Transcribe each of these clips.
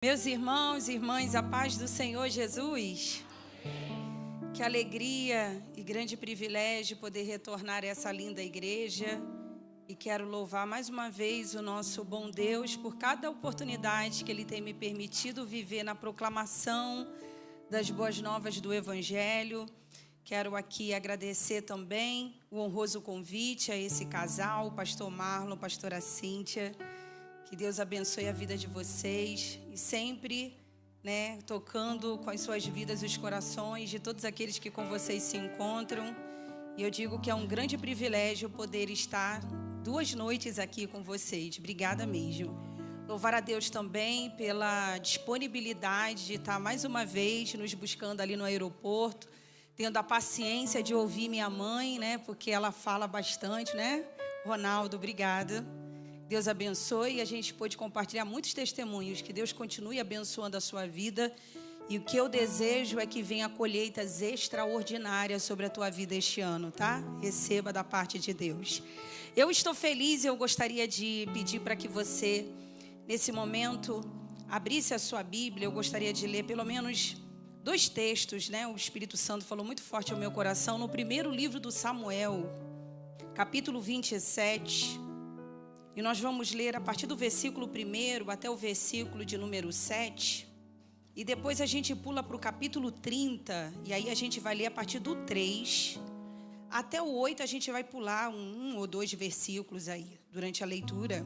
Meus irmãos e irmãs, a paz do Senhor Jesus. Que alegria e grande privilégio poder retornar a essa linda igreja. E quero louvar mais uma vez o nosso bom Deus por cada oportunidade que Ele tem me permitido viver na proclamação das boas novas do Evangelho. Quero aqui agradecer também o honroso convite a esse casal, o pastor Marlon, pastora Cíntia. Que Deus abençoe a vida de vocês e sempre, tocando com as suas vidas os corações de todos aqueles que com vocês se encontram. E eu digo que é um grande privilégio poder estar 2 noites aqui com vocês. Obrigada mesmo. Louvar a Deus também pela disponibilidade de estar mais uma vez nos buscando ali no aeroporto, tendo a paciência de ouvir minha mãe, porque ela fala bastante, Ronaldo, obrigada. Deus abençoe e a gente pôde compartilhar muitos testemunhos. Que Deus continue abençoando a sua vida. E o que eu desejo é que venha colheitas extraordinárias sobre a tua vida este ano, tá? Receba da parte de Deus. Eu estou feliz e eu gostaria de pedir para que você, nesse momento, abrisse a sua Bíblia. Eu gostaria de ler pelo menos 2 textos, O Espírito Santo falou muito forte ao meu coração. No primeiro livro do Samuel, capítulo 27... E nós vamos ler a partir do versículo 1 até o versículo de número 7. E depois a gente pula para o capítulo 30. E aí a gente vai ler a partir do 3. Até o 8 a gente vai pular 1 ou 2 versículos aí durante a leitura.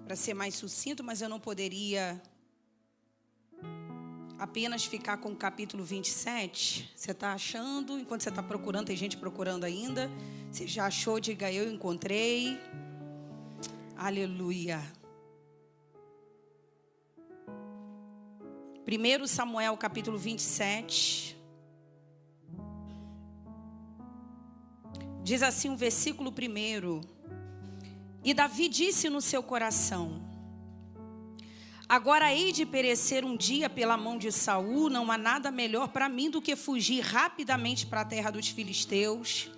Para ser mais sucinto, mas eu não poderia apenas ficar com o capítulo 27. Você está achando? Enquanto você está procurando, tem gente procurando ainda. Você já achou? Diga eu encontrei. Aleluia. 1 Samuel capítulo 27. Diz assim o versículo 1. E Davi disse no seu coração: agora hei de perecer um dia pela mão de Saul, não há nada melhor para mim do que fugir rapidamente para a terra dos filisteus.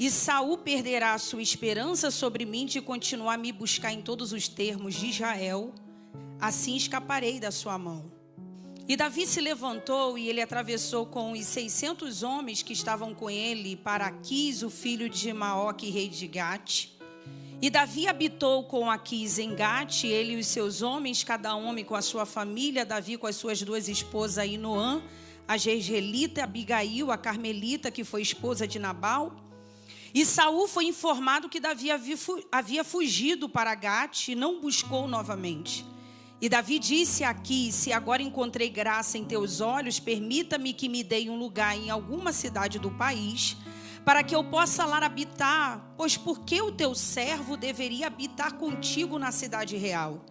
E Saul perderá a sua esperança sobre mim de continuar a me buscar em todos os termos de Israel. Assim escaparei da sua mão. E Davi se levantou e ele atravessou com os 600 homens que estavam com ele para Aquis, o filho de Maoque, rei de Gate. E Davi habitou com Aquis em Gate, ele e os seus homens, cada homem com a sua família, Davi com as suas 2 esposas, Ainoã, a Jezreelita, Abigail, a Carmelita, que foi esposa de Nabal. E Saul foi informado que Davi havia fugido para Gate e não buscou novamente. E Davi disse a Aquis: se agora encontrei graça em teus olhos, permita-me que me dê um lugar em alguma cidade do país, para que eu possa lá habitar, pois por que o teu servo deveria habitar contigo na cidade real?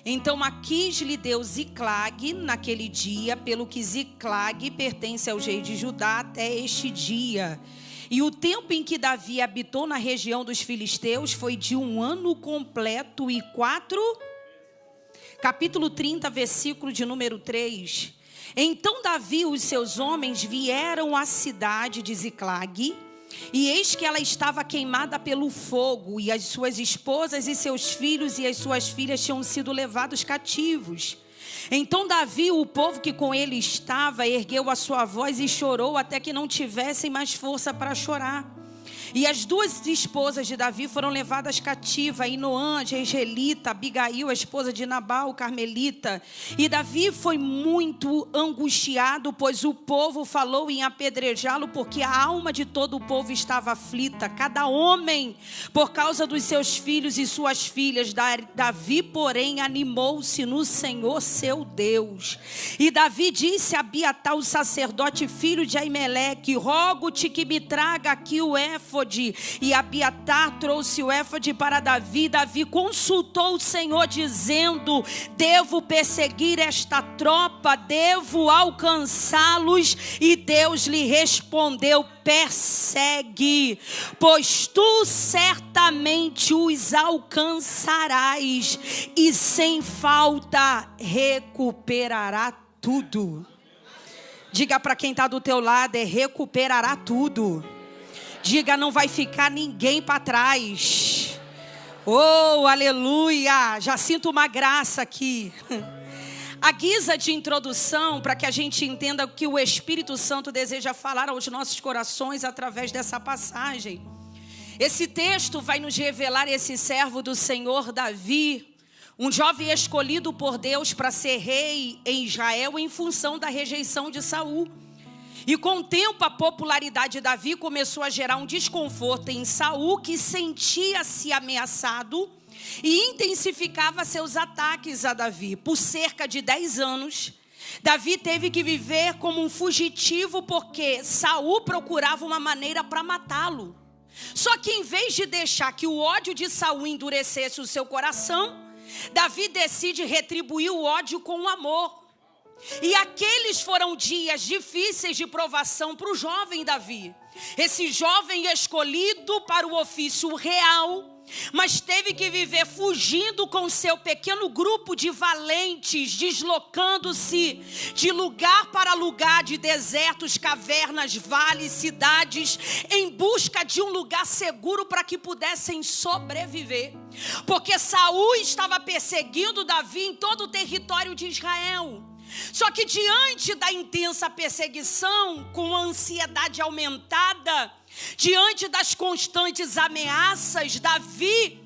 Então Aquis lhe deu Ziclag naquele dia, pelo que Ziclag pertence ao rei de Judá até este dia. E o tempo em que Davi habitou na região dos filisteus foi de 1 ano completo e 4. Capítulo 30, versículo de número 3. Então Davi e os seus homens vieram à cidade de Ziclag, e eis que ela estava queimada pelo fogo, e as suas esposas e seus filhos e as suas filhas tinham sido levados cativos. Então Davi e o povo que com ele estava ergueu a sua voz e chorou até que não tivessem mais força para chorar. E as 2 esposas de Davi foram levadas cativas, Ainoã, a Jezreelita, Abigail, a esposa de Nabal, Carmelita. E Davi foi muito angustiado, pois o povo falou em apedrejá-lo, porque a alma de todo o povo estava aflita, cada homem, por causa dos seus filhos e suas filhas. Davi, porém, animou-se no Senhor seu Deus. E Davi disse a Abiatar, o sacerdote, filho de Aimeleque: rogo-te que me traga aqui o éfode. E Abiatar trouxe o éfode para Davi. Davi consultou o Senhor dizendo: devo perseguir esta tropa, devo alcançá-los? E Deus lhe respondeu: persegue, pois tu certamente os alcançarás e sem falta recuperará tudo. Diga para quem está do teu lado: recuperará tudo. Diga: não vai ficar ninguém para trás. Oh, aleluia! Já sinto uma graça aqui. A guisa de introdução, para que a gente entenda o que o Espírito Santo deseja falar aos nossos corações através dessa passagem. Esse texto vai nos revelar esse servo do Senhor, Davi, um jovem escolhido por Deus para ser rei em Israel em função da rejeição de Saul. E com o tempo a popularidade de Davi começou a gerar um desconforto em Saul, que sentia-se ameaçado e intensificava seus ataques a Davi. Por cerca de 10 anos, Davi teve que viver como um fugitivo porque Saul procurava uma maneira para matá-lo. Só que em vez de deixar que o ódio de Saul endurecesse o seu coração, Davi decide retribuir o ódio com o amor. E aqueles foram dias difíceis de provação para o jovem Davi. Esse jovem escolhido para o ofício real, mas teve que viver fugindo com seu pequeno grupo de valentes, deslocando-se de lugar para lugar, de desertos, cavernas, vales, cidades, em busca de um lugar seguro para que pudessem sobreviver. Porque Saul estava perseguindo Davi em todo o território de Israel. Só que diante da intensa perseguição, com a ansiedade aumentada, diante das constantes ameaças, Davi,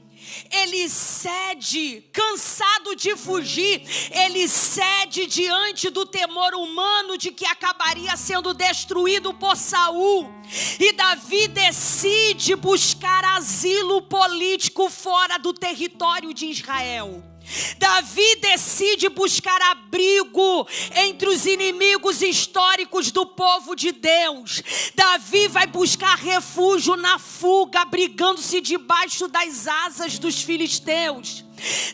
ele cede, cansado de fugir, ele cede diante do temor humano de que acabaria sendo destruído por Saul. E Davi decide buscar asilo político fora do território de Israel. Davi decide buscar abrigo entre os inimigos históricos do povo de Deus. Davi vai buscar refúgio na fuga, abrigando-se debaixo das asas dos filisteus.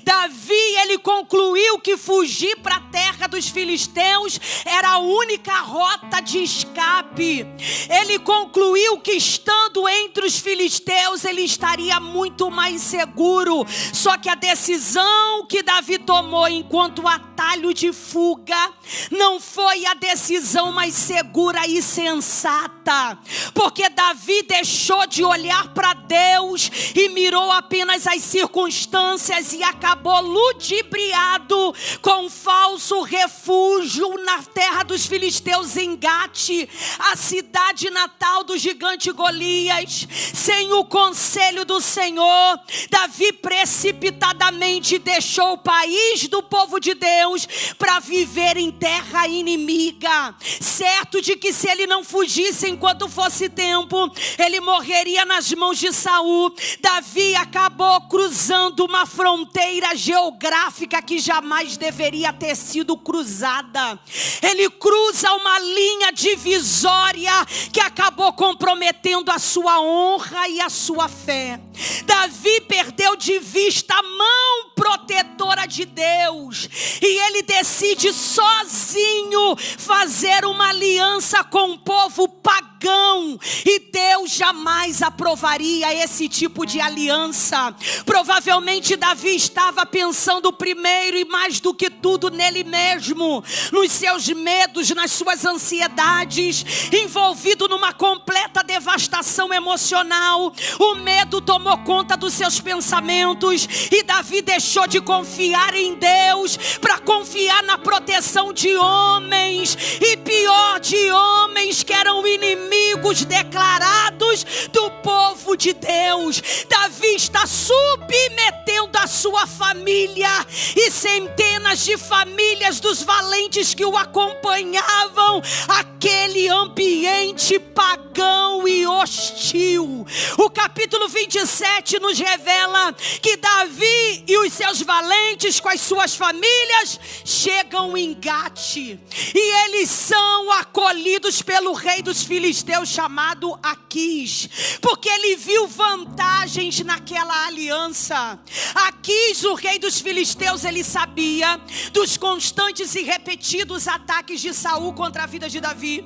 Davi, ele concluiu que fugir para a terra dos filisteus era a única rota de escape. Ele concluiu que estando entre os filisteus, ele estaria muito mais seguro. Só que a decisão que Davi tomou enquanto atalho de fuga não foi a decisão mais segura e sensata. Porque Davi deixou de olhar para Deus e mirou apenas as circunstâncias e acabou ludibriado com um falso refúgio na terra dos filisteus em Gate, a cidade natal do gigante Golias. Sem o conselho do Senhor, Davi precipitadamente deixou o país do povo de Deus para viver em terra inimiga, certo de que se ele não fugisse enquanto fosse tempo, ele morreria nas mãos de Saul. Davi acabou cruzando uma fronteira geográfica que jamais deveria ter sido cruzada. Ele cruza uma linha divisória que acabou comprometendo a sua honra e a sua fé. Davi perdeu de vista a mão protetora de Deus e ele decide sozinho fazer uma aliança com o povo pagão, e Deus jamais aprovaria esse tipo de aliança. Provavelmente Davi estava pensando primeiro e mais do que tudo nele mesmo, nos seus medos, nas suas ansiedades, envolvido numa completa devastação emocional. O medo tomou conta dos seus pensamentos e Davi deixou de confiar em Deus para confiar na proteção de homens, e pior, de homens que eram inimigos declarados do povo de Deus. Davi está submetendo a sua família e centenas de famílias dos valentes que o acompanhavam àquele ambiente pagão e hostil. O capítulo 27 nos revela que Davi e os seus valentes com as suas famílias chegam em Gate, e eles são acolhidos pelo rei dos filisteus chamado Aquis, porque ele viu vantagens naquela aliança. Aquis, o rei dos filisteus, ele sabia dos constantes e repetidos ataques de Saul contra a vida de Davi.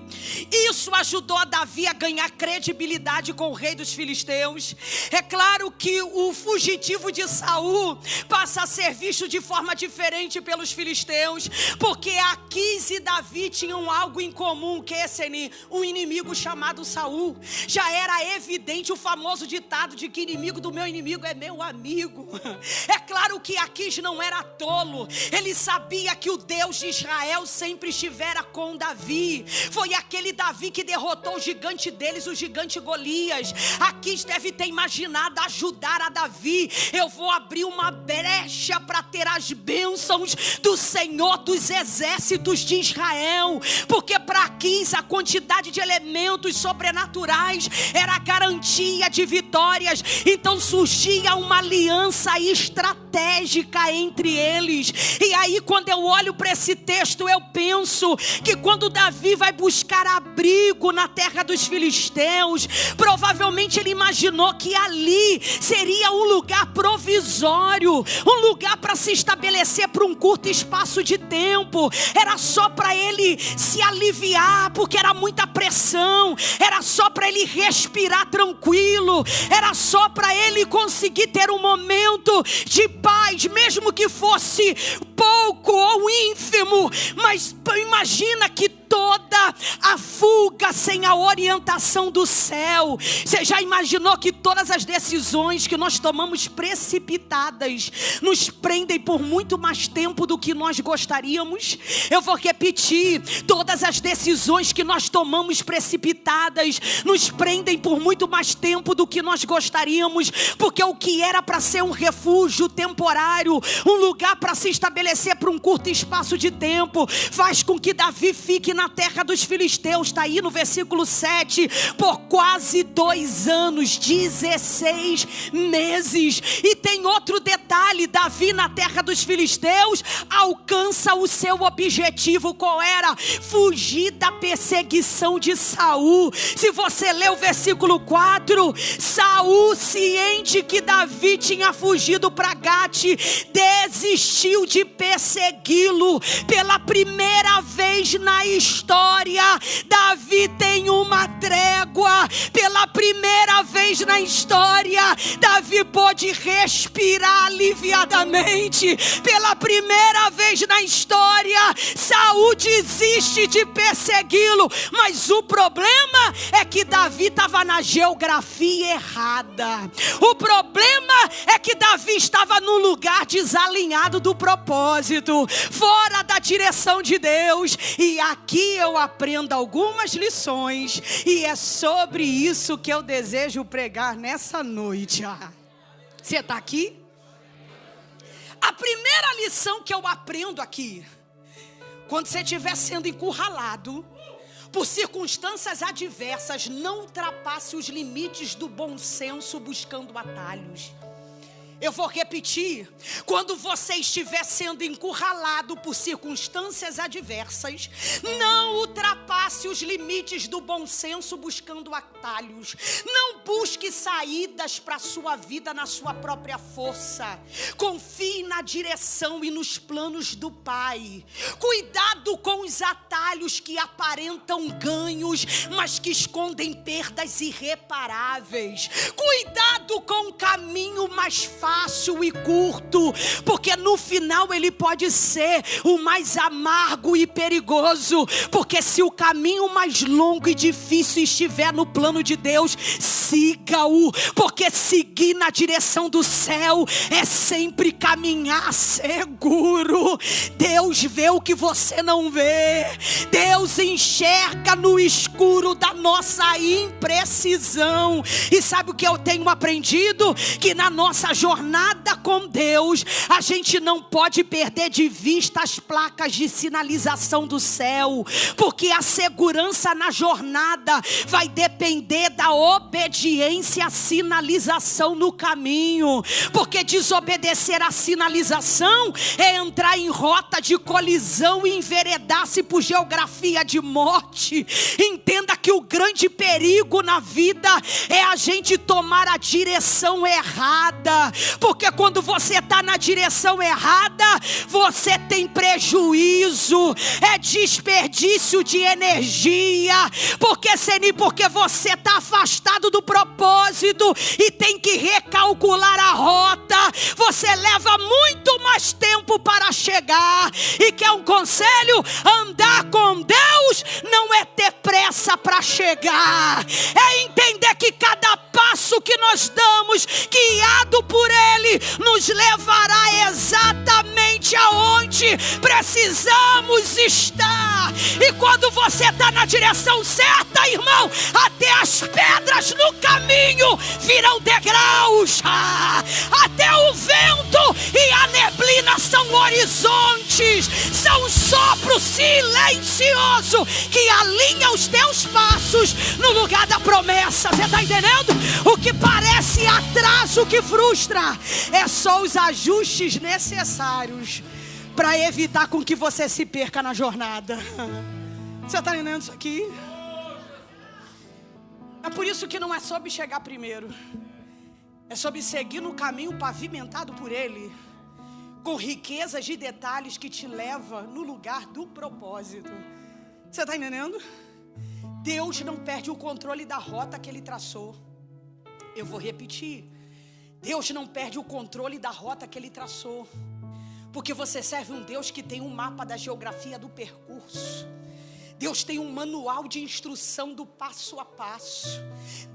Isso ajudou a Davi a ganhar credibilidade com o rei dos filisteus. É claro que o fugitivo de Saul passa a ser visto de forma diferente pelos filisteus, Porque Aquis e Davi tinham algo em comum, que é um inimigo chamado Saul. Já era evidente o famoso ditado de que inimigo do meu inimigo é meu amigo. É claro que Aquis não era tolo. Ele sabia que o Deus de Israel sempre estivera com Davi. Foi aquele Davi que derrotou o gigante deles, o gigante Golias. Aquis deve ter imaginado ajudar a Davi. Eu vou abrir uma brecha para ter as bênçãos do Senhor dos exércitos de Israel. Porque para Aquis a quantidade de elementos sobrenaturais era a garantia de vitórias. Então surgia uma aliança estratégica entre eles. E aí quando eu olho para esse texto, eu penso que quando Davi vai buscar abrigo na terra dos filisteus, provavelmente ele imaginou que ali seria um lugar provisório, um lugar para se estabelecer por um curto espaço de tempo. Era só para ele se aliviar, porque era muita pressão. Era só para ele respirar tranquilo. Era só para ele conseguir ter um momento de paz, mesmo que fosse pouco ou ínfimo. Mas imagina que toda a fuga sem a orientação do céu. Você já imaginou que todas as decisões que nós tomamos precipitadas nos prendem por muito mais tempo do que nós gostaríamos? Eu vou repetir: todas as decisões que nós tomamos precipitadas nos prendem por muito mais tempo do que nós gostaríamos, porque o que era para ser um refúgio temporário, um lugar para se estabelecer por um curto espaço de tempo, faz com que Davi fique na terra dos filisteus. Está aí no versículo 7, por quase 2 anos, 16 meses. E tem outro detalhe: Davi na terra dos filisteus alcança o seu objetivo. Qual era? Fugir da perseguição de Saul. Se você ler o versículo 4, Saul, ciente que Davi tinha fugido para Gate, desistiu de persegui-lo. Pela primeira vez na história, Davi tem uma trégua. Pela primeira vez na história, Davi pôde respirar aliviadamente. Pela primeira vez na história, Saul desiste de persegui-lo. Mas o problema é que Davi estava na geografia errada. O problema é que Davi estava num lugar desalinhado do propósito, fora da direção de Deus. E aqui eu aprendo algumas lições, e é sobre isso que eu desejo pregar nessa noite. Você está aqui? A primeira lição que eu aprendo aqui: quando você estiver sendo encurralado por circunstâncias adversas, não ultrapasse os limites do bom senso buscando atalhos. Eu vou repetir: quando você estiver sendo encurralado por circunstâncias adversas, não ultrapasse os limites do bom senso buscando atalhos. Não busque saídas para a sua vida na sua própria força. Confie na direção e nos planos do Pai. Cuidado com os atalhos que aparentam ganhos, mas que escondem perdas irreparáveis. Cuidado com o caminho mais fácil e curto, porque no final ele pode ser o mais amargo e perigoso. Porque se o caminho mais longo e difícil estiver no plano de Deus, siga-o, porque seguir na direção do céu é sempre caminhar seguro. Deus vê o que você não vê. Deus enxerga no escuro da nossa imprecisão. E sabe o que eu tenho aprendido? Que na nossa jornada com Deus, a gente não pode perder de vista as placas de sinalização do céu, porque a segurança na jornada vai depender da obediência à sinalização no caminho. Porque desobedecer à sinalização é entrar em rota de colisão e enveredar-se por geografia de morte. Entenda que o grande perigo na vida é a gente tomar a direção errada. porque quando você está na direção errada, você tem prejuízo, é desperdício de energia, porque você está afastado do propósito e tem que recalcular a rota. Você leva muito mais tempo para chegar. E quer um conselho? Andar com Deus não é ter pressa para chegar, é entender que cada passo que nós damos, guiado por Ele, nos levará exatamente aonde precisamos estar. E quando você está na direção certa, irmão, até as pedras no caminho viram degraus, até o vento e a neblina são horizontes, são um sopro silencioso que alinha os teus passos no lugar da promessa. Você está entendendo? O que parece atraso que frustra é só os ajustes necessários para evitar com que você se perca na jornada. Você está entendendo isso aqui? É por isso que não é sobre chegar primeiro, é sobre seguir no caminho pavimentado por Ele, com riquezas de detalhes que te leva no lugar do propósito. Você está entendendo? Deus não perde o controle da rota que Ele traçou. Eu vou repetir. Deus não perde o controle da rota que Ele traçou, porque você serve um Deus que tem um mapa da geografia do percurso. Deus tem um manual de instrução do passo a passo.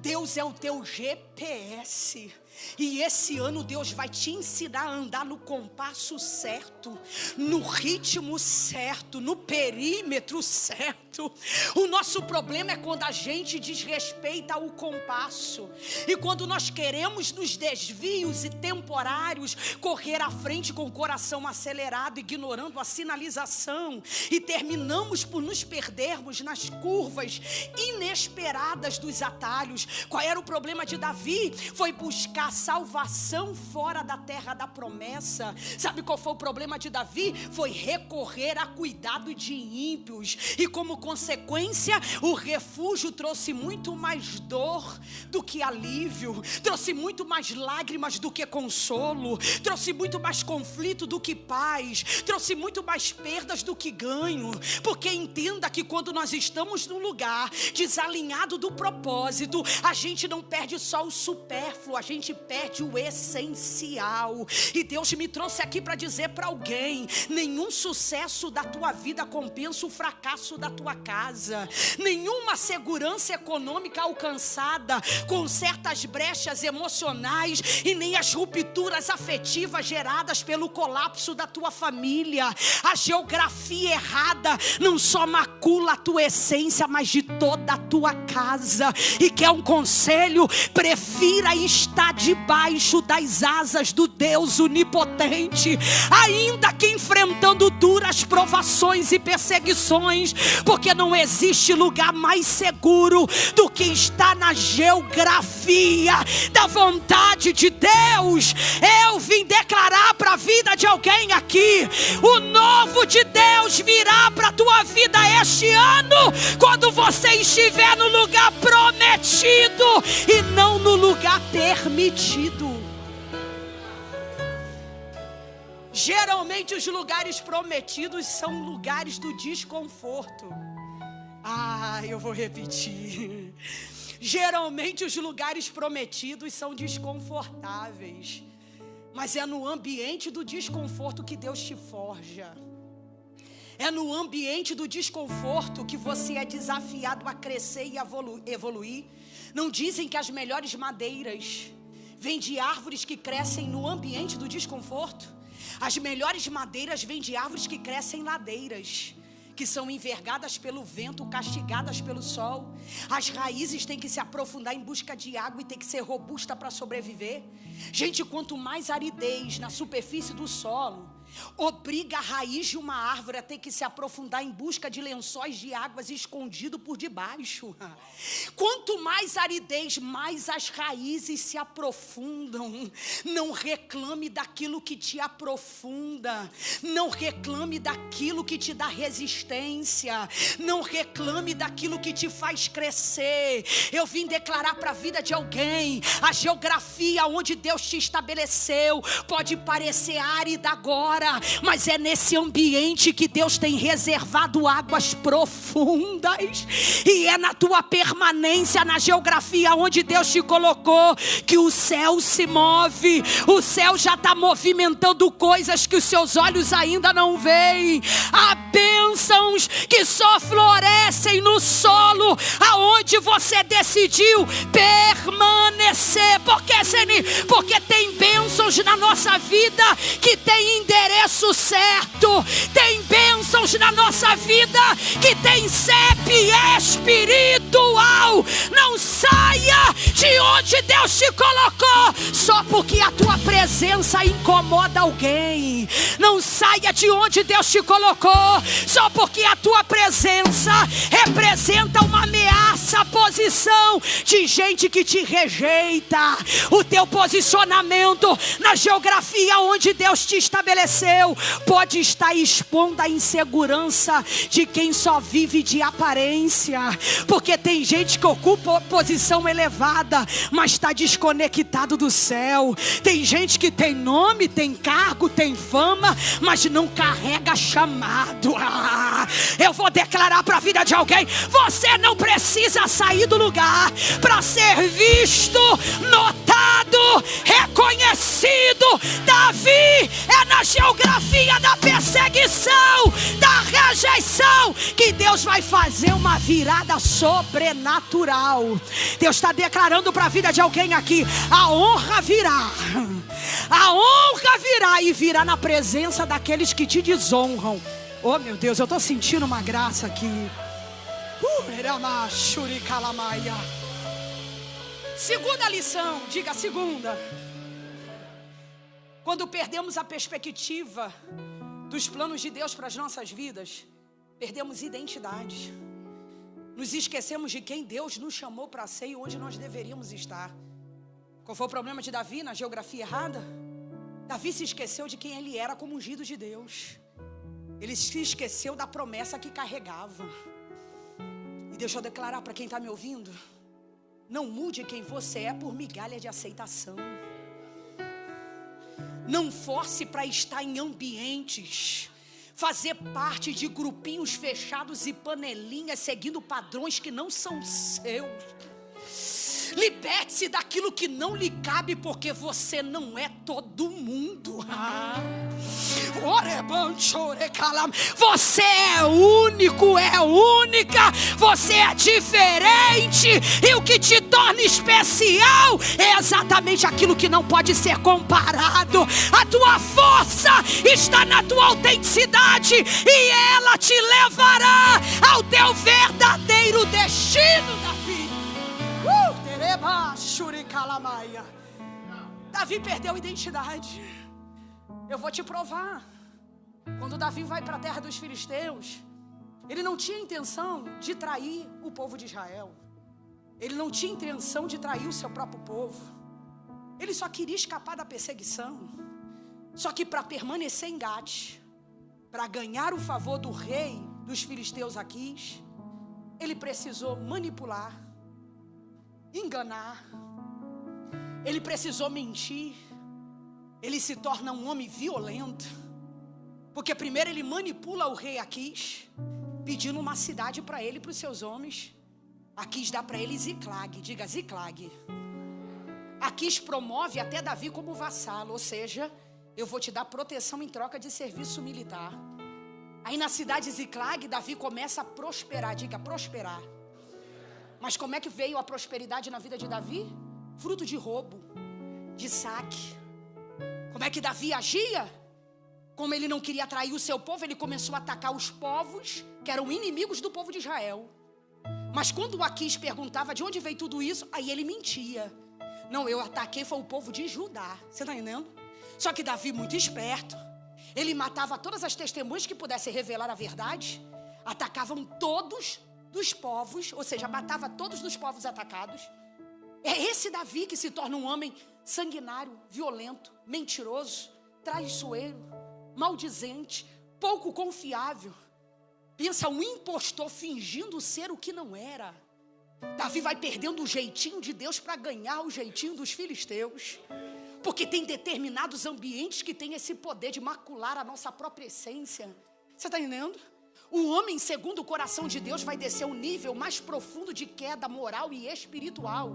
Deus é o teu GPS. E esse ano Deus vai te ensinar a andar no compasso certo, no ritmo certo, no perímetro certo. O nosso problema é quando a gente desrespeita o compasso, e quando nós queremos nos desvios e temporários correr à frente com o coração acelerado, ignorando a sinalização, e terminamos por nos perdermos nas curvas inesperadas dos atalhos. Qual era o problema de Davi? Foi buscar salvação fora da terra da promessa. Sabe qual foi o problema de Davi? Foi recorrer a cuidado de ímpios, e como consequência o refúgio trouxe muito mais dor do que alívio, trouxe muito mais lágrimas do que consolo, trouxe muito mais conflito do que paz, trouxe muito mais perdas do que ganho. Porque entenda que quando nós estamos num lugar desalinhado do propósito, a gente não perde só o supérfluo, a gente perde o essencial. E Deus me trouxe aqui para dizer para alguém: nenhum sucesso da tua vida compensa o fracasso da tua casa. Nenhuma segurança econômica alcançada conserta as brechas emocionais, e nem as rupturas afetivas geradas pelo colapso da tua família. A geografia errada não só macula a tua essência, mas de toda a tua casa. E quer um conselho? Prefira estar debaixo das asas do Deus onipotente, ainda que enfrentando duras provações e perseguições, porque não existe lugar mais seguro do que estar na geografia da vontade de Deus. Eu vim declarar para a vida de alguém aqui: o novo de Deus virá para a tua vida este ano, quando você estiver no lugar prometido e não no lugar permitido. Geralmente os lugares prometidos são lugares do desconforto. Eu vou repetir. Geralmente os lugares prometidos são desconfortáveis, mas é no ambiente do desconforto que Deus te forja. É no ambiente do desconforto que você é desafiado a crescer e evoluir. Não dizem que as melhores madeiras vêm de árvores que crescem no ambiente do desconforto? As melhores madeiras vêm de árvores que crescem em ladeiras, que são envergadas pelo vento, castigadas pelo sol. As raízes têm que se aprofundar em busca de água e tem que ser robusta para sobreviver. Gente, quanto mais aridez na superfície do solo, obriga a raiz de uma árvore a ter que se aprofundar em busca de lençóis de águas escondido por debaixo. Quanto mais aridez, mais as raízes se aprofundam. Não reclame daquilo que te aprofunda. Não reclame daquilo que te dá resistência. Não reclame daquilo que te faz crescer. Eu vim declarar para a vida de alguém: a geografia onde Deus te estabeleceu pode parecer árida agora, mas é nesse ambiente que Deus tem reservado águas profundas. E é na tua permanência na geografia onde Deus te colocou que o céu se move. O céu já está movimentando coisas que os seus olhos ainda não veem. Há bênçãos que só florescem no solo aonde você decidiu permanecer. Por que, Seni? Porque tem bênçãos na nossa vida que tem endereço certo. Tem bênçãos na nossa vida que tem CEP espiritual. Não saia de onde Deus te colocou só porque a tua presença incomoda alguém. Não saia de onde Deus te colocou só porque a tua presença representa uma ameaça à posição de gente que te rejeita. O teu posicionamento na geografia onde Deus te estabeleceu pode estar expondo a insegurança de quem só vive de aparência, porque tem gente que ocupa posição elevada, mas está desconectado do céu. Tem gente que tem nome, tem cargo, tem fama, mas não carrega chamado. Eu vou declarar para a vida de alguém: você não precisa sair do lugar para ser visto, notado, reconhecido. Davi é na geografia da perseguição, da rejeição, que Deus vai fazer uma virada sobrenatural. Deus está declarando para a vida de alguém aqui: a honra virá. A honra virá, e virá na presença daqueles que te desonram. Oh meu Deus, eu estou sentindo uma graça aqui. Segunda lição, diga segunda. Quando perdemos a perspectiva dos planos de Deus para as nossas vidas, perdemos identidade. Nos esquecemos de quem Deus nos chamou para ser e onde nós deveríamos estar. Qual foi o problema de Davi na geografia errada? Davi se esqueceu de quem ele era como ungido de Deus. Ele se esqueceu da promessa que carregava. E deixa eu declarar para quem está me ouvindo: não mude quem você é por migalha de aceitação. Não force para estar em ambientes, fazer parte de grupinhos fechados e panelinhas, seguindo padrões que não são seus. Liberte-se daquilo que não lhe cabe, porque você não é todo mundo. Você é único, é única. Você é diferente. E o que te torna especial é exatamente aquilo que não pode ser comparado. A tua força está na tua autenticidade, e ela te levará ao teu verdadeiro destino, Davi. Davi perdeu identidade. Eu vou te provar. Quando Davi vai para a terra dos filisteus, ele não tinha intenção de trair o povo de Israel. Ele não tinha intenção de trair o seu próprio povo. Ele só queria escapar da perseguição. Só que para permanecer em Gate, para ganhar o favor do rei dos filisteus Aquis, ele precisou manipular, enganar. Ele precisou mentir. Ele se torna um homem violento, porque primeiro ele manipula o rei Aquis, pedindo uma cidade para ele e para os seus homens. Aquis dá para ele Ziclag, diga Ziclag. Aquis promove até Davi como vassalo, ou seja, eu vou te dar proteção em troca de serviço militar. Aí na cidade de Ziclag, Davi começa a prosperar, diga prosperar. Mas como é que veio a prosperidade na vida de Davi? Fruto de roubo, de saque. Como é que Davi agia? Como ele não queria atrair o seu povo, ele começou a atacar os povos que eram inimigos do povo de Israel. Mas quando o Aquis perguntava de onde veio tudo isso, aí ele mentia. Não, eu ataquei foi o povo de Judá. Você está entendendo? Só que Davi, muito esperto, Ele matava todas as testemunhas que pudessem revelar a verdade. Atacavam todos dos povos, ou seja, matava todos os povos atacados. É esse Davi que se torna um homem sanguinário, violento, mentiroso, traiçoeiro, maldizente, pouco confiável. Pensa, um impostor fingindo ser o que não era. Davi vai perdendo o jeitinho de Deus para ganhar o jeitinho dos filisteus. Porque tem determinados ambientes que têm esse poder de macular a nossa própria essência. Você está entendendo? O homem segundo o coração de Deus vai descer um nível mais profundo de queda moral e espiritual.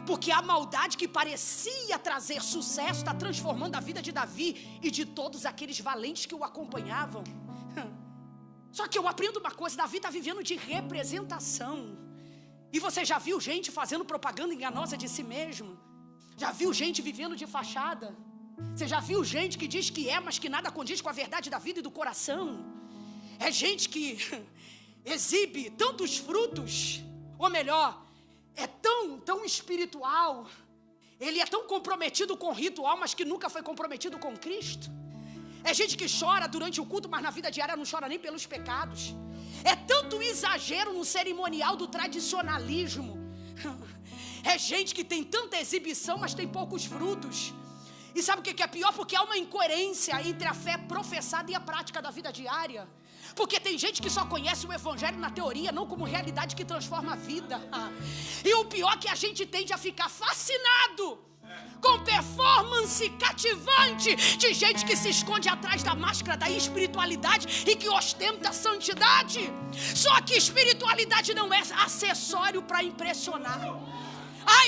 Porque a maldade que parecia trazer sucesso está transformando a vida de Davi e de todos aqueles valentes que o acompanhavam. Só que eu aprendo uma coisa, Davi está vivendo de representação. E você já viu gente fazendo propaganda enganosa de si mesmo? Já viu gente vivendo de fachada? Você já viu gente que diz que é, mas que nada condiz com a verdade da vida e do coração? É gente que exibe tantos frutos, ou melhor, é tão espiritual, ele é tão comprometido com o ritual, mas que nunca foi comprometido com Cristo. É gente que chora durante o culto, mas na vida diária não chora nem pelos pecados. É tanto exagero no cerimonial do tradicionalismo. É gente que tem tanta exibição, mas tem poucos frutos. E sabe o que é pior? Porque há uma incoerência entre a fé professada e a prática da vida diária. Porque tem gente que só conhece o evangelho na teoria, não como realidade que transforma a vida. E o pior é que a gente tende a ficar fascinado com performance cativante de gente que se esconde atrás da máscara da espiritualidade e que ostenta a santidade. Só que espiritualidade não é acessório para impressionar.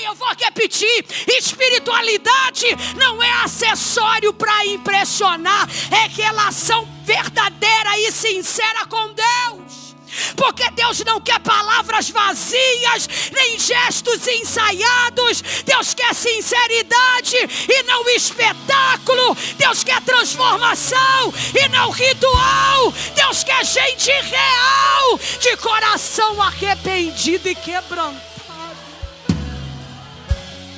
Eu vou repetir, espiritualidade não é acessório para impressionar, é relação verdadeira e sincera com Deus. Porque Deus não quer palavras vazias, nem gestos ensaiados. Deus quer sinceridade e não espetáculo. Deus quer transformação e não ritual. Deus quer gente real, de coração arrependido e quebrantado.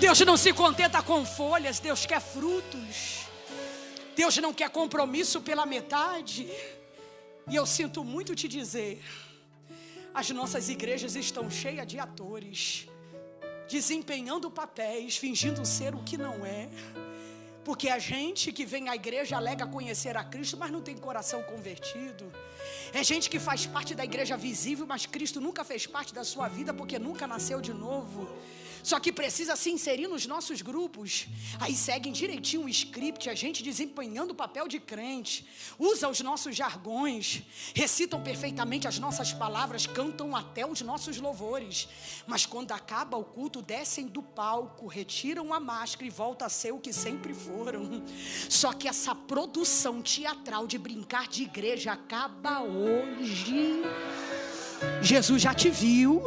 Deus não se contenta com folhas, Deus quer frutos. Deus não quer compromisso pela metade. E eu sinto muito te dizer, as nossas igrejas estão cheias de atores, desempenhando papéis, fingindo ser o que não é. Porque a gente que vem à igreja alega conhecer a Cristo, mas não tem coração convertido. É gente que faz parte da igreja visível, mas Cristo nunca fez parte da sua vida, porque nunca nasceu de novo. Só que precisa se inserir nos nossos grupos. Aí seguem direitinho o script, a gente desempenhando o papel de crente, usa os nossos jargões, recitam perfeitamente as nossas palavras, cantam até os nossos louvores. Mas quando acaba o culto, descem do palco, retiram a máscara e voltam a ser o que sempre foram. Só que essa produção teatral de brincar de igreja acaba hoje. Jesus já te viu,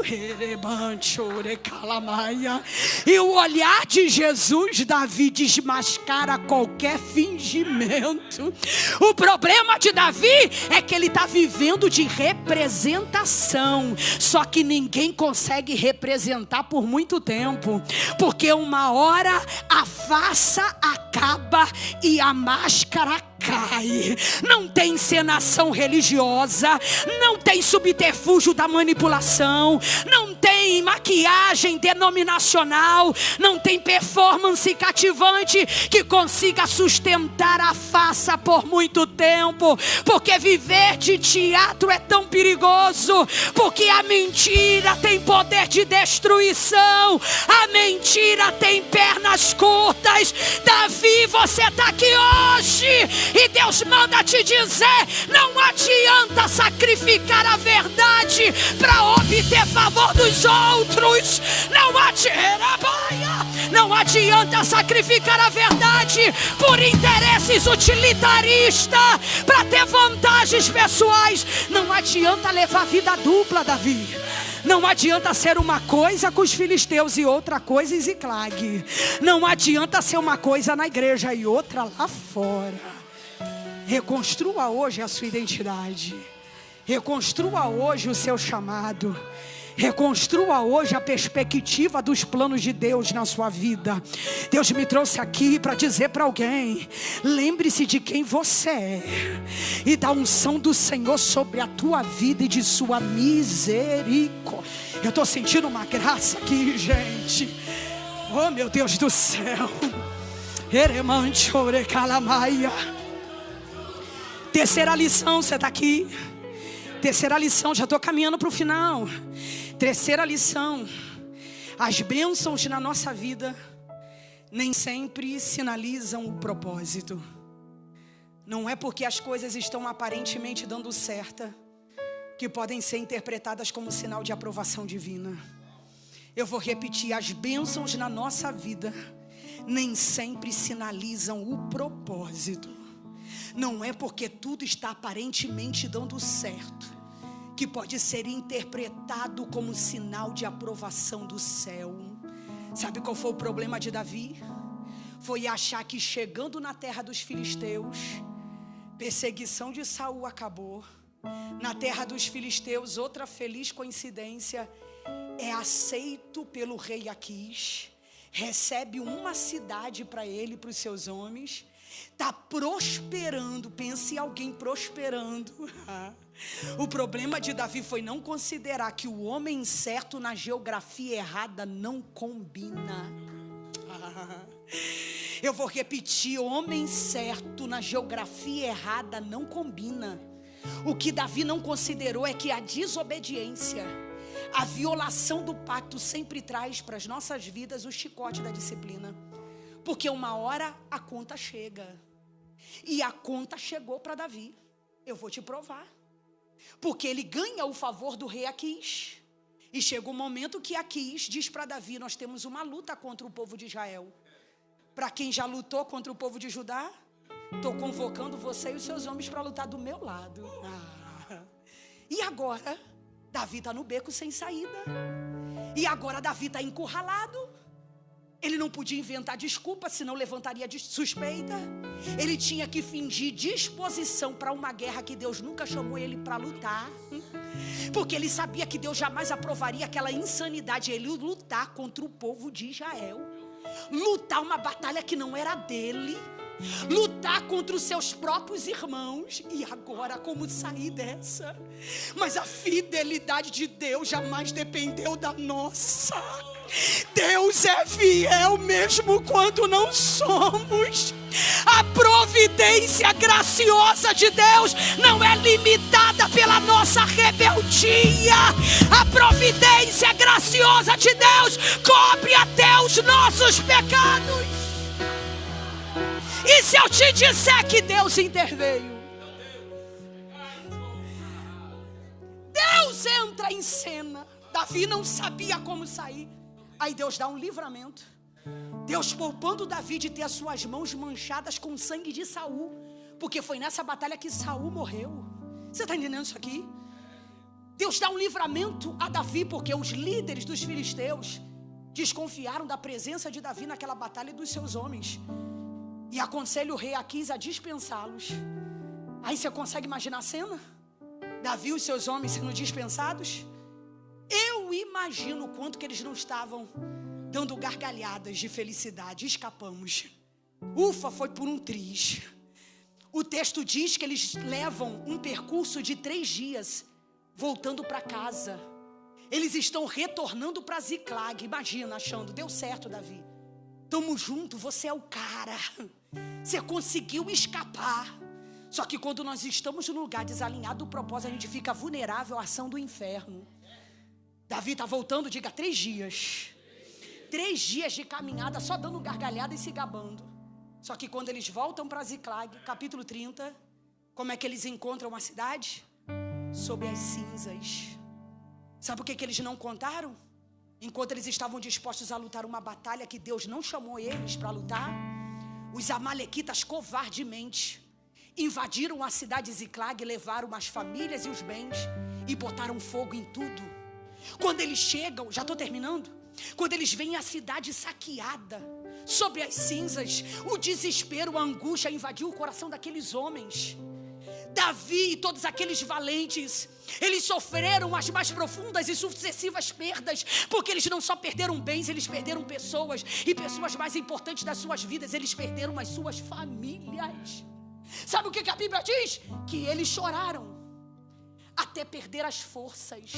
e o olhar de Jesus, Davi, desmascara qualquer fingimento. O problema de Davi é que ele está vivendo de representação, só que ninguém consegue representar por muito tempo, porque uma hora a farsa acaba e a máscara cai. Não tem encenação religiosa, não tem subterfúgio da manipulação, não tem maquiagem denominacional, não tem performance cativante que consiga sustentar a farsa por muito tempo, porque viver de teatro é tão perigoso, porque a mentira tem poder de destruição, a mentira tem pernas curtas. Davi, você está aqui hoje e Deus manda te dizer: não adianta sacrificar a verdade para obter favor dos outros. Não adianta sacrificar a verdade por interesses utilitaristas, para ter vantagens pessoais. Não adianta levar vida dupla, Davi. Não adianta ser uma coisa com os filisteus e outra coisa em Ziclag. Não adianta ser uma coisa na igreja e outra lá fora. Reconstrua hoje a sua identidade. Reconstrua hoje o seu chamado. Reconstrua hoje a perspectiva dos planos de Deus na sua vida. Deus me trouxe aqui para dizer para alguém: lembre-se de quem você é e da unção do Senhor sobre a tua vida e de sua misericórdia. Eu estou sentindo uma graça aqui, gente. Oh, meu Deus do céu. Terceira lição, você está aqui? Terceira lição, já estou caminhando para o final. Terceira lição: as bênçãos na nossa vida nem sempre sinalizam o propósito. Não é porque as coisas estão aparentemente dando certo que podem ser interpretadas como sinal de aprovação divina. Eu vou repetir: as bênçãos na nossa vida nem sempre sinalizam o propósito. Não é porque tudo está aparentemente dando certo que pode ser interpretado como sinal de aprovação do céu. Sabe qual foi o problema de Davi? Foi achar que chegando na terra dos filisteus, perseguição de Saul acabou. Na terra dos filisteus, outra feliz coincidência, é aceito pelo rei Aquis, recebe uma cidade para ele e para os seus homens, está prosperando. Pense em alguém prosperando. O problema de Davi foi não considerar que o homem certo na geografia errada não combina. Eu vou repetir: homem certo na geografia errada não combina. O que Davi não considerou é que a desobediência, a violação do pacto sempre traz para as nossas vidas o chicote da disciplina. Porque uma hora a conta chega. E a conta chegou para Davi. Eu vou te provar. Porque ele ganha o favor do rei Aquis. E chega o momento que Aquis diz para Davi: nós temos uma luta contra o povo de Israel. Para quem já lutou contra o povo de Judá, estou convocando você e os seus homens para lutar do meu lado. E agora, Davi está no beco sem saída. E agora Davi está encurralado. Ele não podia inventar desculpa, senão levantaria suspeita. Ele tinha que fingir disposição para uma guerra que Deus nunca chamou ele para lutar. Porque ele sabia que Deus jamais aprovaria aquela insanidade, ele lutar contra o povo de Israel. Lutar uma batalha que não era dele. Lutar contra os seus próprios irmãos. E agora, como sair dessa? Mas a fidelidade de Deus jamais dependeu da nossa. Deus é fiel mesmo quando não somos. A providência graciosa de Deus não é limitada pela nossa rebeldia. A providência graciosa de Deus cobre até os nossos pecados. E se eu te disser que Deus interveio? Deus entra em cena. Davi não sabia como sair. Aí Deus dá um livramento. Deus poupando Davi de ter as suas mãos manchadas com o sangue de Saul. Porque foi nessa batalha que Saul morreu. Você está entendendo isso aqui? Deus dá um livramento a Davi, porque os líderes dos filisteus desconfiaram da presença de Davi naquela batalha e dos seus homens. E aconselha o rei Aquis a dispensá-los. Aí você consegue imaginar a cena? Davi e os seus homens sendo dispensados. Eu imagino o quanto que eles não estavam dando gargalhadas de felicidade. Escapamos. Ufa, foi por um triz. O texto diz que eles levam um percurso de 3 dias voltando para casa. Eles estão retornando para Ziclag. Imagina, achando, deu certo, Davi. Tamo junto, você é o cara. Você conseguiu escapar. Só que quando nós estamos no lugar desalinhado do propósito, a gente fica vulnerável à ação do inferno. Davi está voltando, diga, 3 dias. 3 dias de caminhada, só dando gargalhada e se gabando. Só que quando eles voltam para Ziclag, capítulo 30, como é que eles encontram a cidade? Sob as cinzas. Sabe o que eles não contaram? Enquanto eles estavam dispostos a lutar uma batalha que Deus não chamou eles para lutar, os amalequitas covardemente invadiram a cidade de Ziclag, levaram as famílias e os bens e botaram fogo em tudo. Quando eles chegam, já estou terminando, quando eles veem a cidade saqueada, sobre as cinzas, o desespero, a angústia invadiu o coração daqueles homens. Davi e todos aqueles valentes, eles sofreram as mais profundas e sucessivas perdas, porque eles não só perderam bens, eles perderam pessoas, e pessoas mais importantes das suas vidas, eles perderam as suas famílias. Sabe o que a Bíblia diz? Que eles choraram até perder as forças.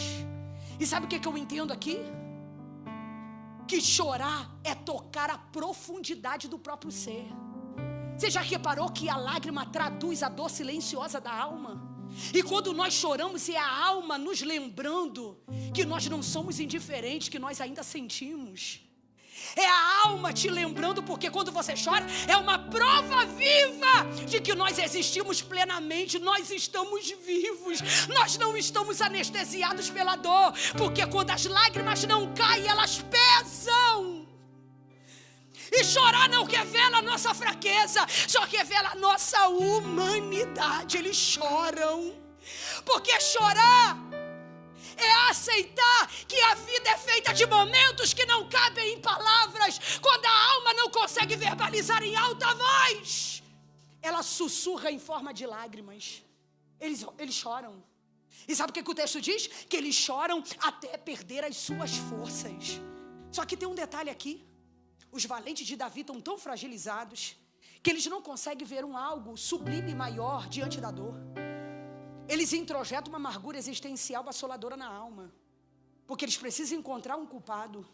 E sabe o que eu entendo aqui? Que chorar é tocar a profundidade do próprio ser. Você já reparou que a lágrima traduz a dor silenciosa da alma? E quando nós choramos, é a alma nos lembrando que nós não somos indiferentes, que nós ainda sentimos. É a alma te lembrando, porque quando você chora, é uma prova viva de que nós existimos plenamente, nós estamos vivos, nós não estamos anestesiados pela dor, porque quando as lágrimas não caem, elas pesam. E chorar não revela a nossa fraqueza, só revela a nossa humanidade. Eles choram, porque chorar é aceitar que a vida é feita de momentos que não cabem em palavras. Quando a alma não consegue verbalizar em alta voz, ela sussurra em forma de lágrimas. Eles choram. E sabe o que o texto diz? Que eles choram até perder as suas forças. Só que tem um detalhe aqui. Os valentes de Davi estão tão fragilizados que eles não conseguem ver algo sublime e maior diante da dor. Eles introjetam uma amargura existencial assoladora na alma, porque eles precisam encontrar um culpado.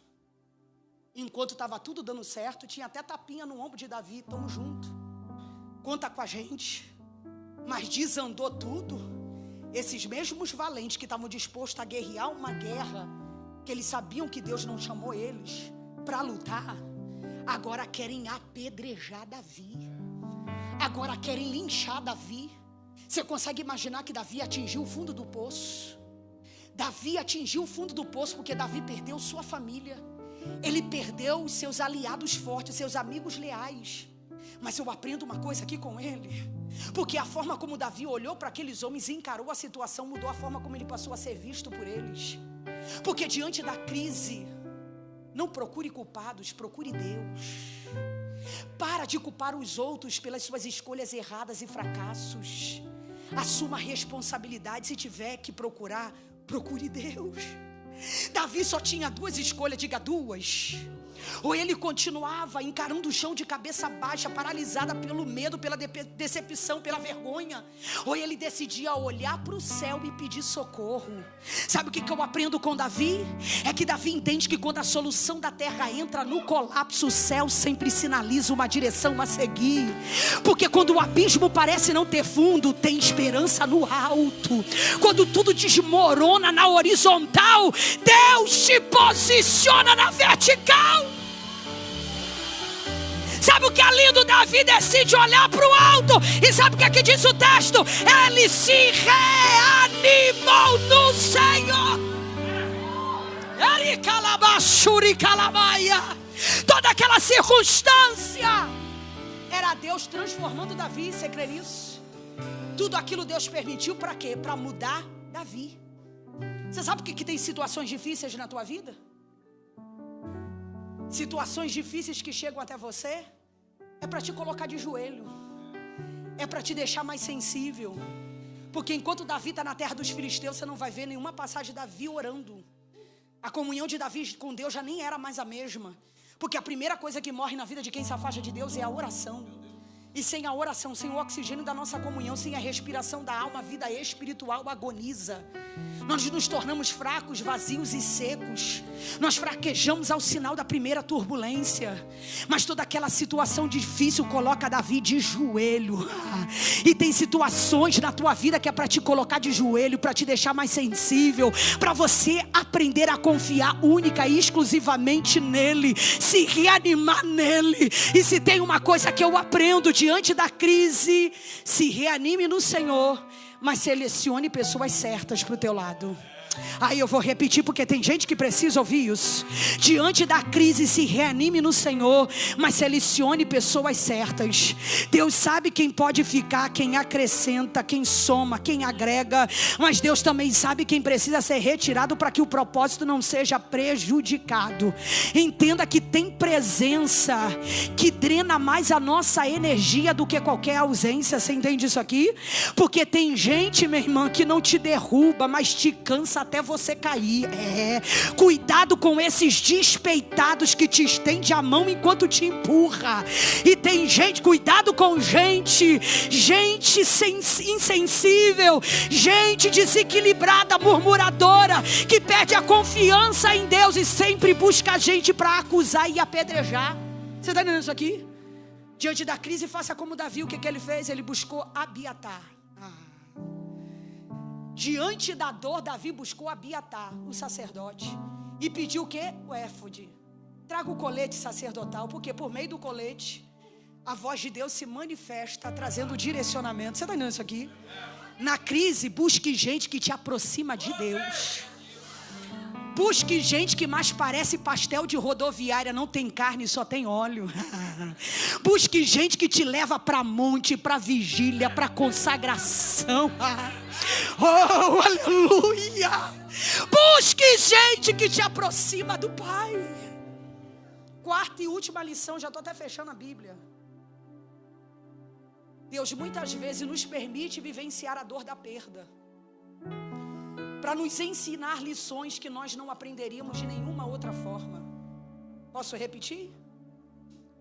Enquanto estava tudo dando certo, tinha até tapinha no ombro de Davi. Estamos juntos, conta com a gente. Mas desandou tudo. Esses mesmos valentes que estavam dispostos a guerrear uma guerra que eles sabiam que Deus não chamou eles para lutar, agora querem apedrejar Davi, agora querem linchar Davi. Você consegue imaginar que Davi atingiu o fundo do poço? Davi atingiu o fundo do poço porque Davi perdeu sua família, ele perdeu os seus aliados fortes, seus amigos leais. Mas eu aprendo uma coisa aqui com ele, porque a forma como Davi olhou para aqueles homens e encarou a situação mudou a forma como ele passou a ser visto por eles. Porque diante da crise, não procure culpados, procure Deus. Para de culpar os outros pelas suas escolhas erradas e fracassos. Assuma a responsabilidade. Se tiver que procurar, procure Deus. Davi só tinha duas escolhas, diga duas. Ou ele continuava encarando o chão de cabeça baixa, paralisada pelo medo, pela decepção, pela vergonha. Ou ele decidia olhar para o céu e pedir socorro. Sabe o que eu aprendo com Davi? É que Davi entende que quando a solução da terra entra no colapso, o céu sempre sinaliza uma direção a seguir. Porque quando o abismo parece não ter fundo, tem esperança no alto. Quando tudo desmorona na horizontal, Deus te posiciona na vertical. Sabe o que é lindo? Davi decide olhar para o alto. E sabe o que é que diz o texto? Ele se reanimou no Senhor. Toda aquela circunstância era Deus transformando Davi. Você crê nisso? Tudo aquilo Deus permitiu para quê? Para mudar Davi. Você sabe que tem situações difíceis na tua vida? Situações difíceis que chegam até você é para te colocar de joelho, é para te deixar mais sensível. Porque enquanto Davi está na terra dos filisteus, você não vai ver nenhuma passagem de Davi orando. A comunhão de Davi com Deus já nem era mais a mesma. Porque a primeira coisa que morre na vida de quem se afasta de Deus é a oração. E sem a oração, sem o oxigênio da nossa comunhão, sem a respiração da alma, a vida espiritual agoniza. Nós nos tornamos fracos, vazios e secos. Nós fraquejamos ao sinal da primeira turbulência. Mas toda aquela situação difícil coloca Davi de joelho. E tem situações na tua vida que é para te colocar de joelho, para te deixar mais sensível, para você aprender a confiar única e exclusivamente nele, se reanimar nele. E se tem uma coisa que eu aprendo diante da crise, se reanime no Senhor, mas selecione pessoas certas para o teu lado. Aí eu vou repetir porque tem gente que precisa ouvir isso. Diante da crise, se reanime no Senhor, mas selecione pessoas certas. Deus sabe quem pode ficar, quem acrescenta, quem soma, quem agrega. Mas Deus também sabe quem precisa ser retirado para que o propósito não seja prejudicado. Entenda que tem presença que drena mais a nossa energia do que qualquer ausência. Você entende isso aqui? Porque tem gente, minha irmã, que não te derruba, mas te cansa até você cair. Cuidado com esses despeitados que te estende a mão enquanto te empurra. E tem gente, cuidado com gente insensível, gente desequilibrada, murmuradora, que perde a confiança em Deus e sempre busca gente para acusar e apedrejar. Você está entendendo isso aqui? Diante da crise, faça como Davi. O que ele fez? Ele buscou Abiatar. Diante da dor, Davi buscou Abiatar, o sacerdote, e pediu o quê? O éfode. Traga o colete sacerdotal, porque por meio do colete a voz de Deus se manifesta, trazendo direcionamento. Você está entendendo isso aqui? Na crise, busque gente que te aproxima de Deus. Busque gente que mais parece pastel de rodoviária, não tem carne, só tem óleo. Busque gente que te leva para monte, para vigília, para consagração. Oh, aleluia! Busque gente que te aproxima do Pai. Quarta e última lição, já estou até fechando a Bíblia. Deus muitas vezes nos permite vivenciar a dor da perda, para nos ensinar lições que nós não aprenderíamos de nenhuma outra forma. Posso repetir?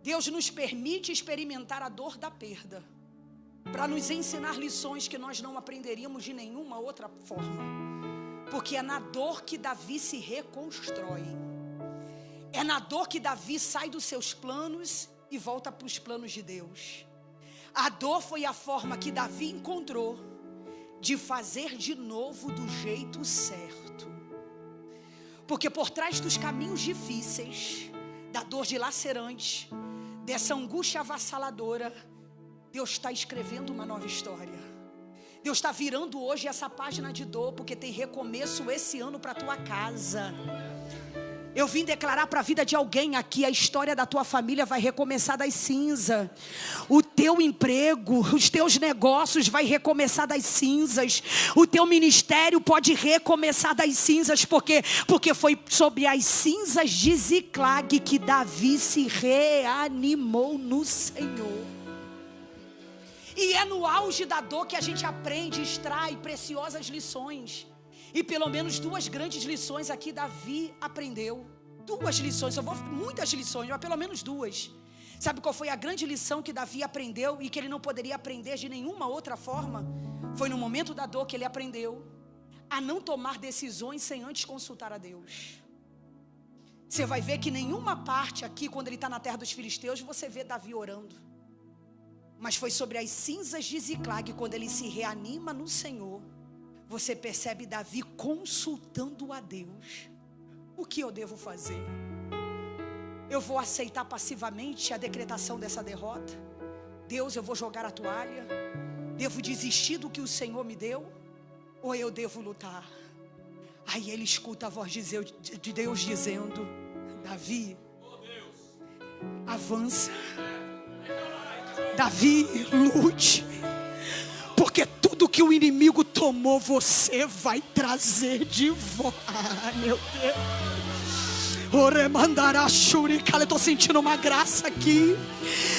Deus nos permite experimentar a dor da perda, para nos ensinar lições que nós não aprenderíamos de nenhuma outra forma. Porque é na dor que Davi se reconstrói. É na dor que Davi sai dos seus planos e volta para os planos de Deus. A dor foi a forma que Davi encontrou de fazer de novo do jeito certo. Porque por trás dos caminhos difíceis, da dor dilacerante, dessa angústia avassaladora, Deus está escrevendo uma nova história. Deus está virando hoje essa página de dor, porque tem recomeço esse ano para a tua casa. Eu vim declarar para a vida de alguém aqui: a história da tua família vai recomeçar das cinzas. O teu emprego, os teus negócios vai recomeçar das cinzas. O teu ministério pode recomeçar das cinzas. Porque foi sobre as cinzas de Ziclag que Davi se reanimou no Senhor. E é no auge da dor que a gente aprende e extrai preciosas lições. E pelo menos 2 grandes lições aqui Davi aprendeu. 2 lições, eu vou muitas lições, mas pelo menos 2. Sabe qual foi a grande lição que Davi aprendeu e que ele não poderia aprender de nenhuma outra forma? Foi no momento da dor que ele aprendeu a não tomar decisões sem antes consultar a Deus. Você vai ver que nenhuma parte aqui, quando ele está na terra dos filisteus, você vê Davi orando. Mas foi sobre as cinzas de Ziclag, quando ele se reanima no Senhor, você percebe Davi consultando a Deus. O que eu devo fazer? Eu vou aceitar passivamente a decretação dessa derrota? Deus, eu vou jogar a toalha? Devo desistir do que o Senhor me deu? Ou eu devo lutar? Aí ele escuta a voz de Deus dizendo: Davi, avança. Davi, lute. Porque tudo que o inimigo tomou, você vai trazer de volta. Meu Deus. Eu estou sentindo uma graça aqui.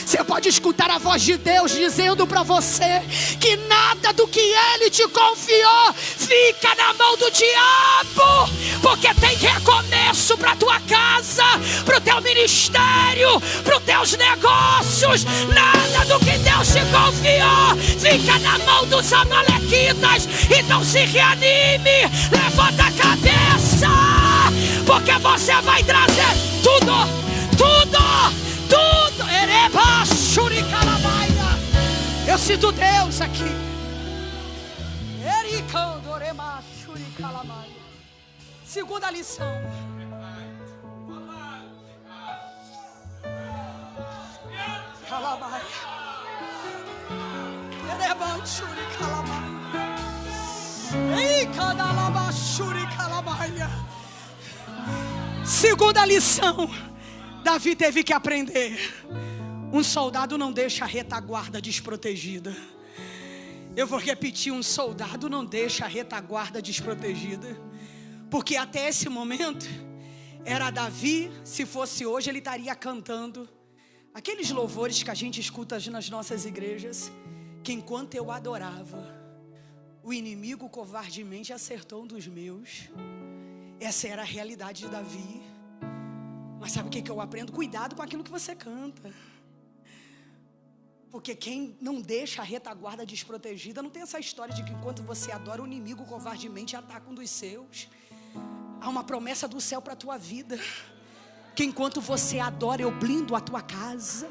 Você pode escutar a voz de Deus dizendo para você que nada do que Ele te confiou fica na mão do diabo. Porque tem recomeço para a tua casa, para o teu ministério, para os teus negócios. Nada do que Deus te confiou fica na mão dos amalequitas. Então se reanime, levanta a cabeça, porque você vai trazer tudo. Eu sinto Deus aqui. Segunda lição. Ei, Segunda lição, Davi teve que aprender: um soldado não deixa a retaguarda desprotegida. Eu vou repetir: um soldado não deixa a retaguarda desprotegida. Porque até esse momento, era Davi, se fosse hoje, ele estaria cantando aqueles louvores que a gente escuta nas nossas igrejas, que enquanto eu adorava, o inimigo covardemente acertou um dos meus. Essa era a realidade de Davi. Mas sabe o que eu aprendo? Cuidado com aquilo que você canta. Porque quem não deixa a retaguarda desprotegida, não tem essa história de que enquanto você adora, o inimigo covardemente ataca um dos seus. Há uma promessa do céu para a tua vida, que enquanto você adora, eu blindo a tua casa.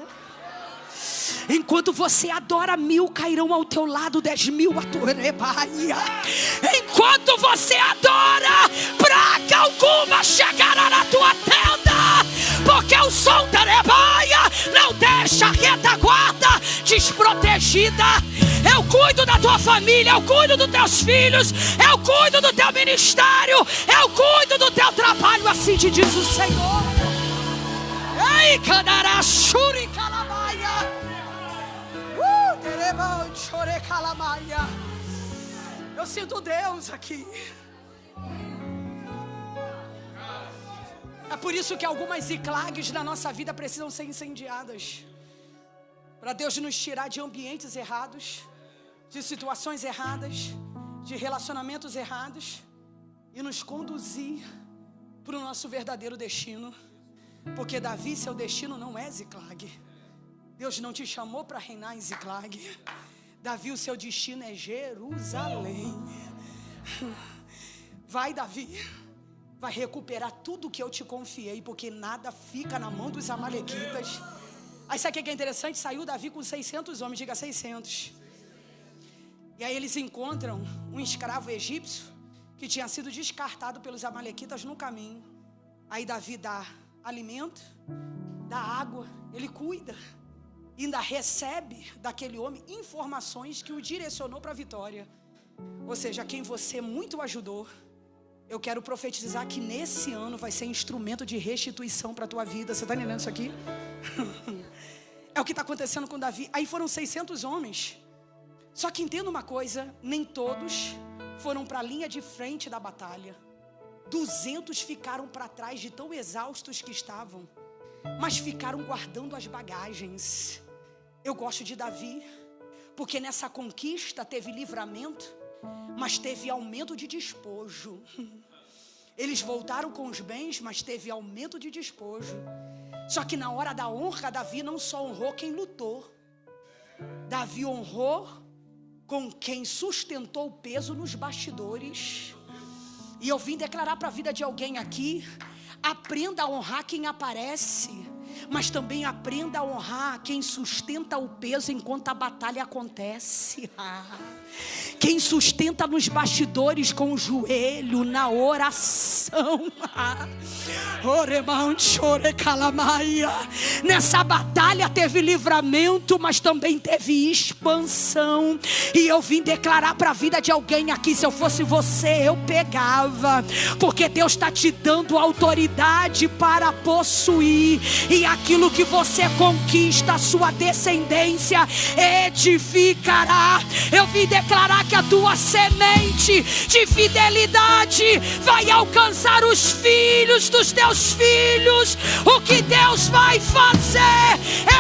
Enquanto você adora, 1000 cairão ao teu lado, 10.000 à tua rebaia. Enquanto você adora, praga alguma chegará na tua tenda, porque o som da rebaia não deixa a retaguarda desprotegida. Eu cuido da tua família, eu cuido dos teus filhos, eu cuido do teu ministério, eu cuido do teu trabalho, assim te diz o Senhor. Ei, canarachuri calamaia. Eu sinto Deus aqui. É por isso que algumas Ziclags na nossa vida precisam ser incendiadas, para Deus nos tirar de ambientes errados, de situações erradas, de relacionamentos errados, e nos conduzir para o nosso verdadeiro destino. Porque Davi, seu destino não é Ziclag. Deus não te chamou para reinar em Ziclag. Davi, o seu destino é Jerusalém. Vai, Davi, vai recuperar tudo que eu te confiei, porque nada fica na mão dos amalequitas. Aí sabe o que é interessante? Saiu Davi com 600 homens, diga 600. E aí eles encontram um escravo egípcio que tinha sido descartado pelos amalequitas no caminho. Aí Davi dá alimento, dá água, ele cuida. Ainda recebe daquele homem informações que o direcionou para a vitória. Ou seja, quem você muito ajudou, eu quero profetizar que nesse ano vai ser instrumento de restituição para a tua vida. Você está entendendo isso aqui? É o que está acontecendo com Davi. Aí foram 600 homens. Só que entenda uma coisa, nem todos foram para a linha de frente da batalha. 200 ficaram para trás de tão exaustos que estavam, mas ficaram guardando as bagagens. Eu gosto de Davi, porque nessa conquista teve livramento, mas teve aumento de despojo. Eles voltaram com os bens, mas teve aumento de despojo. Só que na hora da honra, Davi não só honrou quem lutou, Davi honrou com quem sustentou o peso nos bastidores. E eu vim declarar para a vida de alguém aqui: aprenda a honrar quem aparece, mas também aprenda a honrar quem sustenta o peso enquanto a batalha acontece. Quem sustenta nos bastidores com o joelho na oração. Nessa batalha teve livramento, mas também teve expansão. E eu vim declarar para a vida de alguém aqui: se eu fosse você, eu pegava, porque Deus está te dando autoridade para possuir, e aquilo que você conquista, a sua descendência edificará. Eu vim declarar que a tua semente de fidelidade vai alcançar os filhos dos teus filhos. O que Deus vai fazer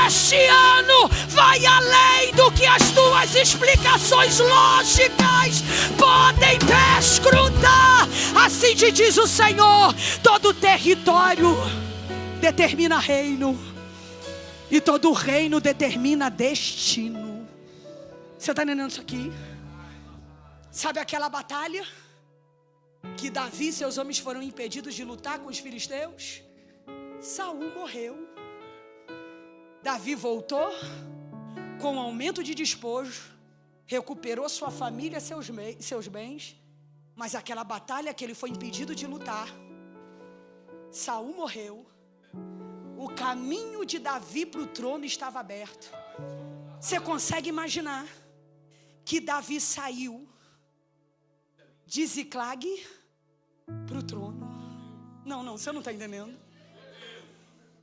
este ano vai além do que as tuas explicações lógicas podem perscrutar. Assim te diz o Senhor: todo território determina reino, e todo reino determina destino. Você está entendendo isso aqui? Sabe aquela batalha que Davi e seus homens foram impedidos de lutar com os filisteus? Saul morreu. Davi voltou com aumento de despojo, recuperou sua família, seus bens, mas aquela batalha que ele foi impedido de lutar, Saul morreu. O caminho de Davi para o trono estava aberto. Você consegue imaginar que Davi saiu de Ziclag para o trono? Não, você não está entendendo.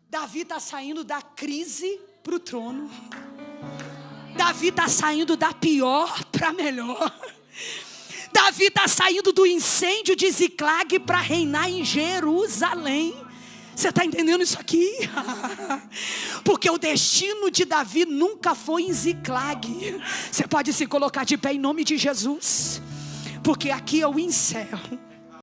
Davi está saindo da crise para o trono. Davi está saindo da pior para melhor. Davi está saindo do incêndio de Ziclag para reinar em Jerusalém. Você está entendendo isso aqui? Porque o destino de Davi nunca foi em Ziclag. Você pode se colocar de pé em nome de Jesus. Porque aqui eu encerro.